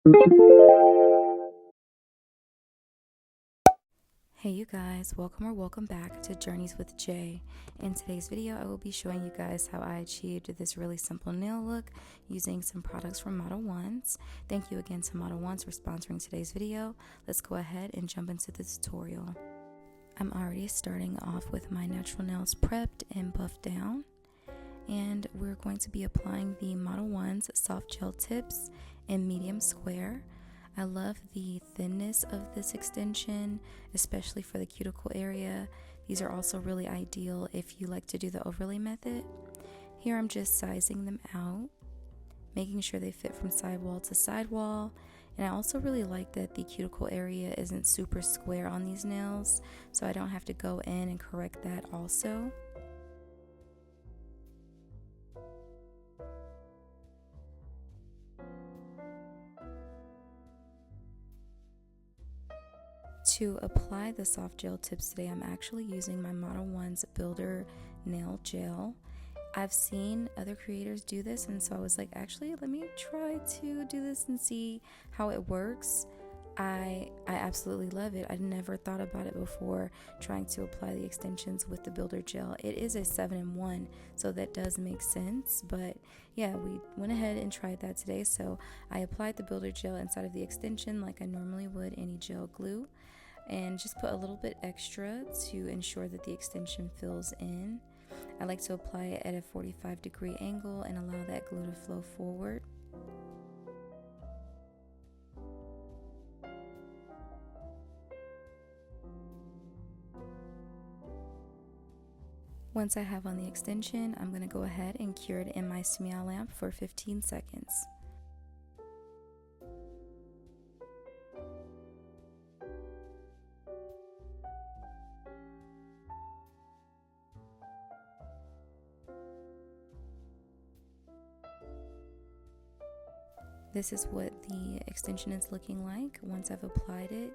Hey you guys, welcome back to Journeys with Jay. In today's video, I will be showing you guys how I achieved this really simple nail look using some products from Model Ones. Thank you again to Model Ones for sponsoring today's video. Let's go ahead and jump into the tutorial. I'm already starting off with my natural nails prepped and buffed down. And we're going to be applying the Model Ones soft gel tips in medium square. I love the thinness of this extension, especially for the cuticle area. These are also really ideal if you like to do the overlay method. Here I'm just sizing them out, making sure they fit from sidewall to sidewall. And I also really like that the cuticle area isn't super square on these nails, so I don't have to go in and correct that also. To apply the soft gel tips today, I'm actually using my Model One's Builder Nail Gel. I've seen other creators do this, and so I was like, actually, let me try to do this and see how it works. I absolutely love it. I'd never thought about it before trying to apply the extensions with the Builder Gel. It is a 7-in-1, so that does make sense. But yeah, we went ahead and tried that today. So I applied the Builder Gel inside of the extension like I normally would any gel glue, and just put a little bit extra to ensure that the extension fills in. I like to apply it at a 45-degree angle and allow that glue to flow forward. Once I have on the extension, I'm going to go ahead and cure it in my Smia lamp for 15 seconds. This is what the extension is looking like once I've applied it.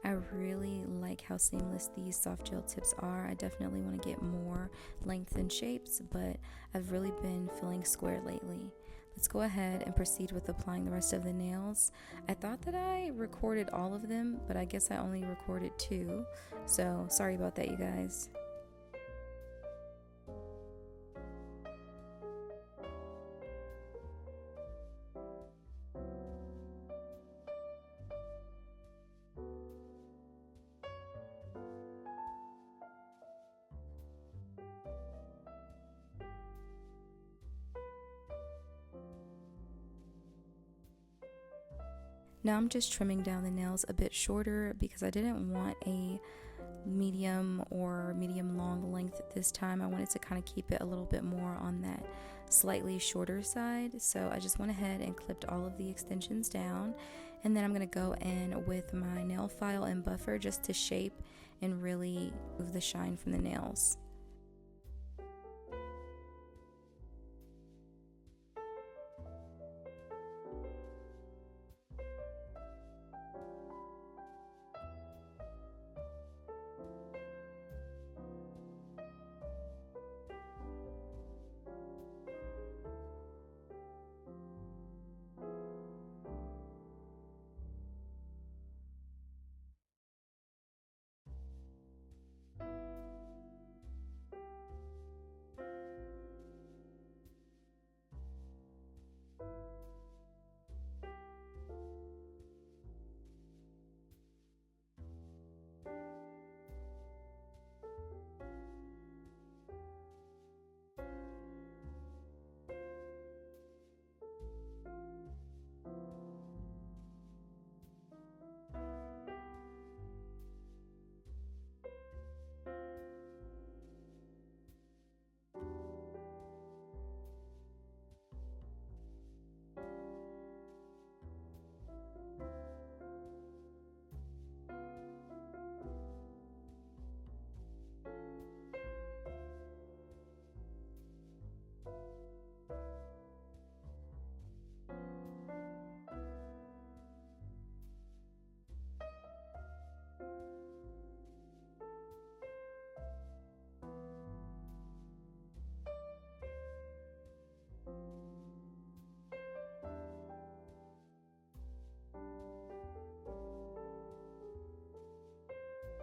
I really like how seamless these soft gel tips are. I definitely want to get more length and shapes, but I've really been feeling square lately. Let's go ahead and proceed with applying the rest of the nails. I thought that I recorded all of them, but I guess I only recorded 2, so sorry about that, you guys. Now I'm just trimming down the nails a bit shorter because I didn't want a medium or medium long length this time. I wanted to kind of keep it a little bit more on that slightly shorter side. So I just went ahead and clipped all of the extensions down. And then I'm going to go in with my nail file and buffer just to shape and really move the shine from the nails.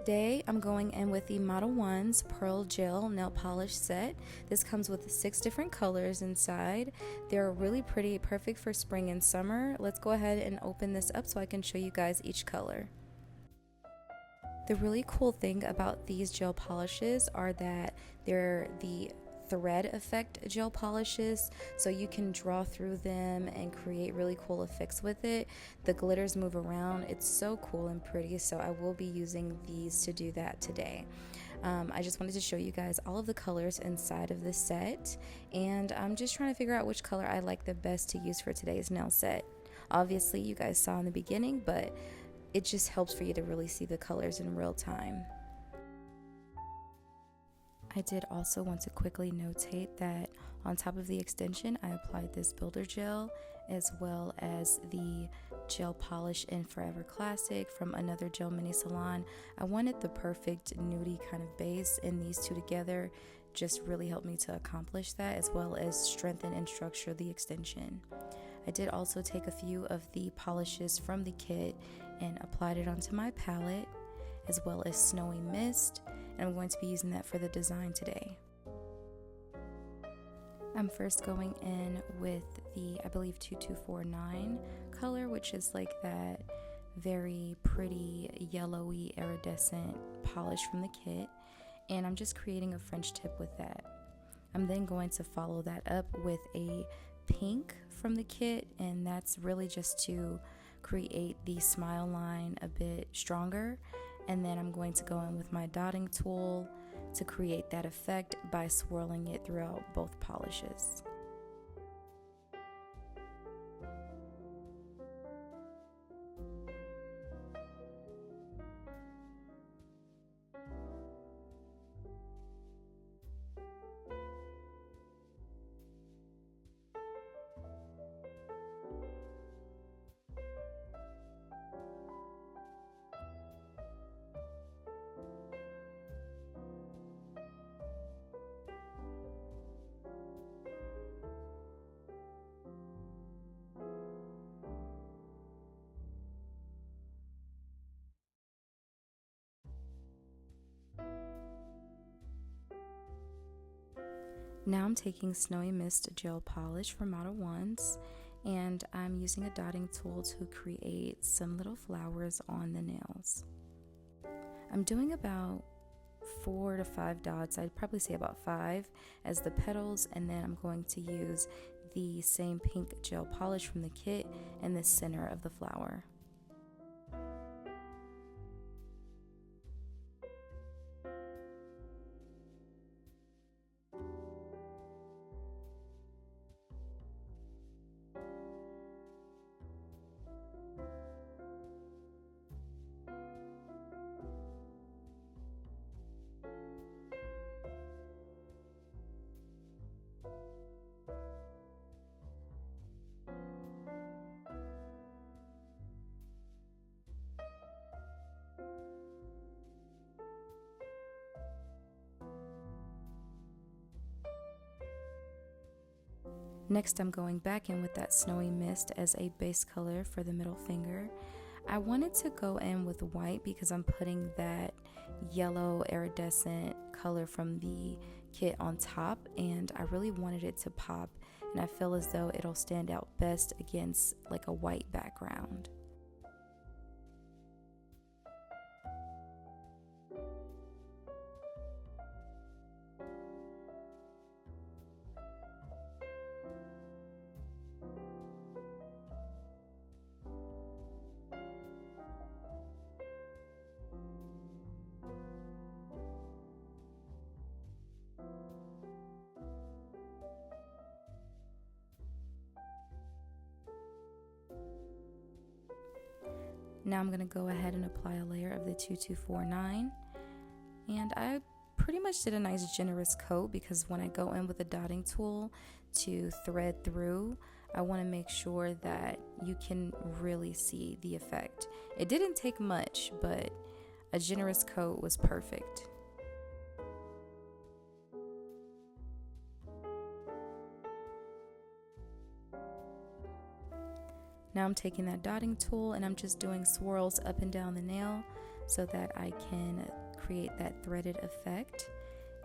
Today I'm going in with the Model 1's Pearl Gel Nail Polish Set. This comes with 6 different colors inside. They're really pretty, perfect for spring and summer. Let's go ahead and open this up so I can show you guys each color. The really cool thing about these gel polishes are that they're the thread effect gel polishes, so you can draw through them and create really cool effects with it. The glitters move around. It's so cool and pretty, so I will be using these to do that today. I just wanted to show you guys all of the colors inside of the set, and I'm just trying to figure out which color I like the best to use for today's nail set. Obviously you guys saw in the beginning, but it just helps for you to really see the colors in real time. I did also want to quickly notate that on top of the extension, I applied this builder gel as well as the gel polish in Forever Classic from another gel mini salon. I wanted the perfect nudie kind of base, and these two together just really helped me to accomplish that, as well as strengthen and structure the extension. I did also take a few of the polishes from the kit and applied it onto my palette, as well as Snowy Mist, and I'm going to be using that for the design today. I'm first going in with the, I believe, 2249 color, which is like that very pretty yellowy iridescent polish from the kit, and I'm just creating a French tip with that. I'm then going to follow that up with a pink from the kit, and that's really just to create the smile line a bit stronger. And then I'm going to go in with my dotting tool to create that effect by swirling it throughout both polishes. Now I'm taking Snowy Mist gel polish from Model 1's, and I'm using a dotting tool to create some little flowers on the nails. I'm doing about 4 to 5 dots, I'd probably say about 5 as the petals, and then I'm going to use the same pink gel polish from the kit in the center of the flower. Next, I'm going back in with that Snowy Mist as a base color for the middle finger. I wanted to go in with white because I'm putting that yellow iridescent color from the kit on top, and I really wanted it to pop, and I feel as though it'll stand out best against like a white background. Now I'm going to go ahead and apply a layer of the 2249, and I pretty much did a nice generous coat because when I go in with the dotting tool to thread through, I want to make sure that you can really see the effect. It didn't take much, but a generous coat was perfect. Now I'm taking that dotting tool and I'm just doing swirls up and down the nail so that I can create that threaded effect,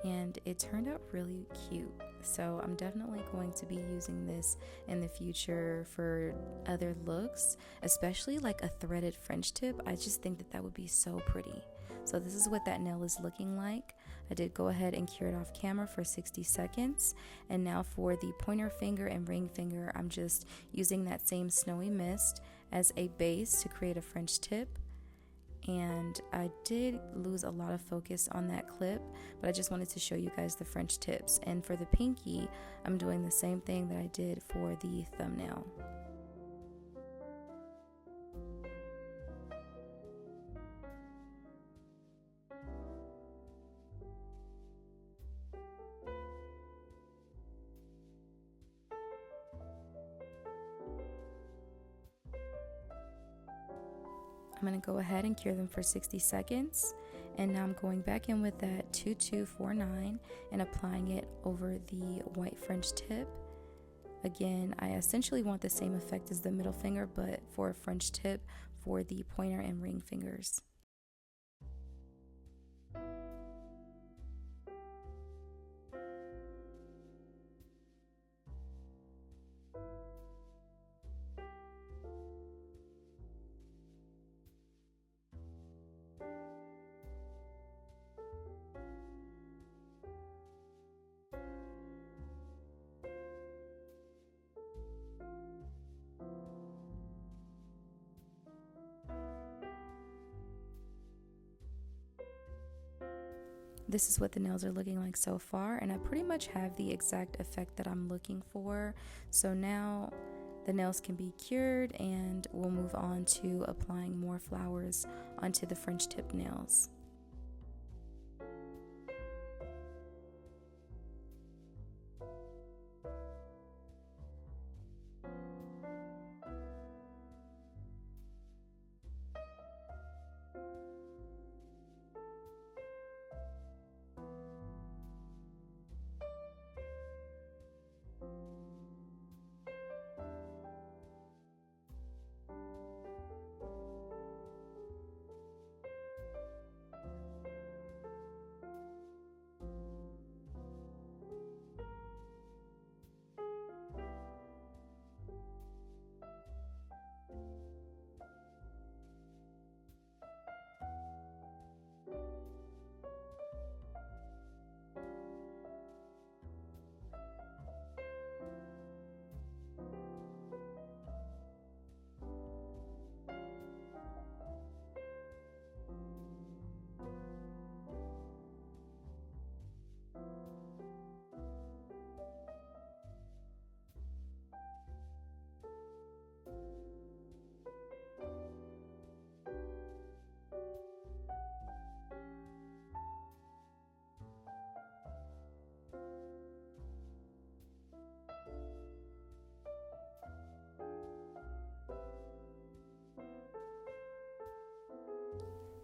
and it turned out really cute. So I'm definitely going to be using this in the future for other looks, especially like a threaded French tip. I just think that that would be so pretty. So this is what that nail is looking like. I did go ahead and cure it off camera for 60 seconds. And now for the pointer finger and ring finger, I'm just using that same snowy mist as a base to create a French tip. And I did lose a lot of focus on that clip, but I just wanted to show you guys the French tips. And for the pinky, I'm doing the same thing that I did for the thumbnail. I'm going to go ahead and cure them for 60 seconds. And now I'm going back in with that 2249 and applying it over the white French tip. Again, I essentially want the same effect as the middle finger, but for a French tip for the pointer and ring fingers. This is what the nails are looking like so far, and I pretty much have the exact effect that I'm looking for. So now the nails can be cured, and we'll move on to applying more flowers onto the French tip nails.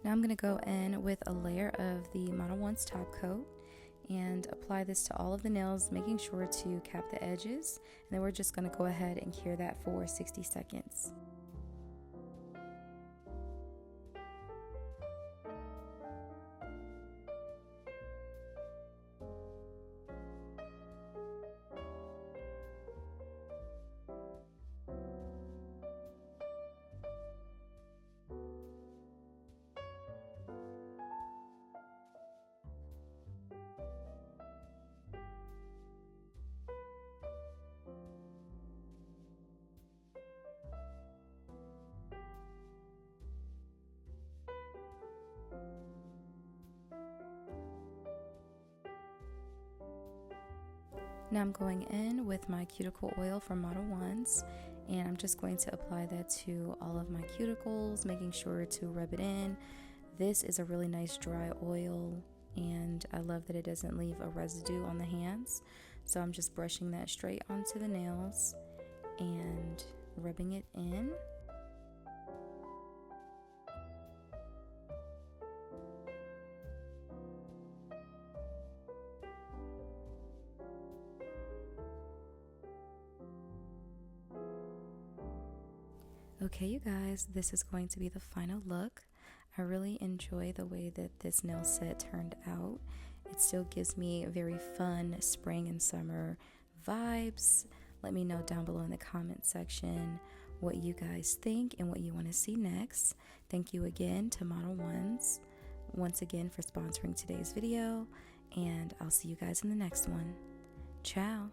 Now I'm going to go in with a layer of the Model 1's top coat and apply this to all of the nails, making sure to cap the edges. And then we're just going to go ahead and cure that for 60 seconds. Now I'm going in with my cuticle oil from Model 1's, and I'm just going to apply that to all of my cuticles, making sure to rub it in. This is a really nice dry oil, and I love that it doesn't leave a residue on the hands. So I'm just brushing that straight onto the nails and rubbing it in. Okay, you guys, this is going to be the final look. I really enjoy the way that this nail set turned out. It still gives me very fun spring and summer vibes. Let me know down below in the comment section what you guys think and what you want to see next. Thank you again to Model Ones once again for sponsoring today's video, and I'll see you guys in the next one. Ciao.